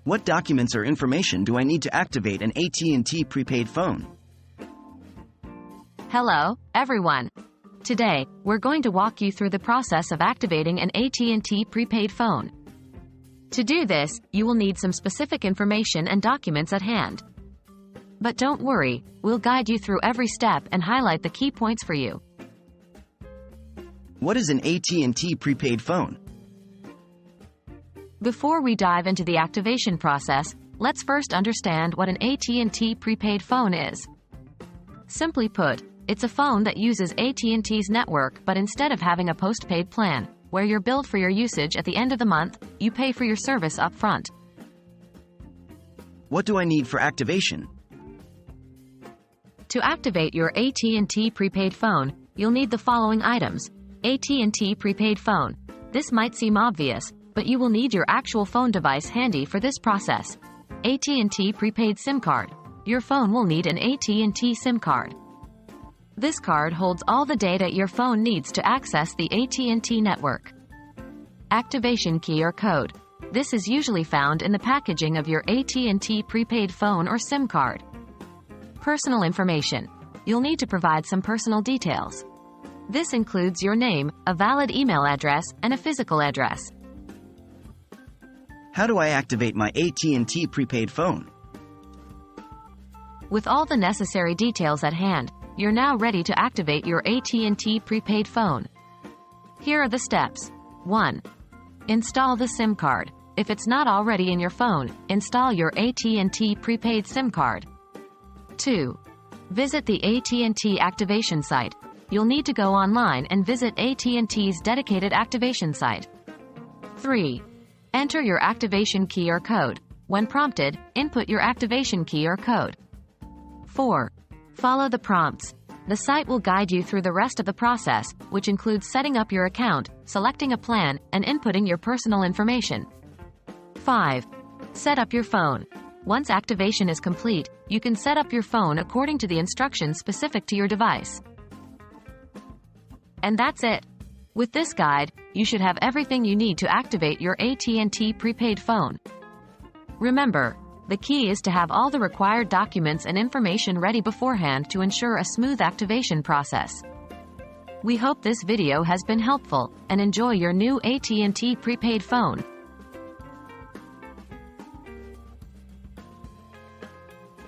What documents or information do I need to activate an AT&T prepaid phone? Hello, everyone. Today, we're going to walk you through the process of activating an AT&T prepaid phone. To do this, you will need some specific information and documents at hand. But don't worry, we'll guide you through every step and highlight the key points for you. What is an AT&T prepaid phone? Before we dive into the activation process, let's first understand what an AT&T prepaid phone is. Simply put, it's a phone that uses AT&T's network, but instead of having a postpaid plan, where you're billed for your usage at the end of the month, you pay for your service up front. What do I need for activation? To activate your AT&T prepaid phone, you'll need the following items. AT&T prepaid phone. This might seem obvious, but you will need your actual phone device handy for this process. AT&T prepaid SIM card. Your phone will need an AT&T SIM card. This card holds all the data your phone needs to access the AT&T network. Activation key or code. This is usually found in the packaging of your AT&T prepaid phone or SIM card. Personal information. You'll need to provide some personal details. This includes your name, a valid email address, and a physical address. How do I activate my AT&T prepaid phone? With all the necessary details at hand, you're now ready to activate your AT&T prepaid phone. Here are the steps. 1. Install the SIM card. If it's not already in your phone, install your AT&T prepaid SIM card. 2. Visit the AT&T activation site. You'll need to go online and visit AT&T's dedicated activation site. 3. Enter your activation key or code. When prompted, input your activation key or code. 4. Follow the prompts. The site will guide you through the rest of the process, which includes setting up your account, selecting a plan, and inputting your personal information. 5. Set up your phone. Once activation is complete, you can set up your phone according to the instructions specific to your device. And that's it. With this guide, you should have everything you need to activate your AT&T prepaid phone. Remember, the key is to have all the required documents and information ready beforehand to ensure a smooth activation process. We hope this video has been helpful, and enjoy your new AT&T prepaid phone.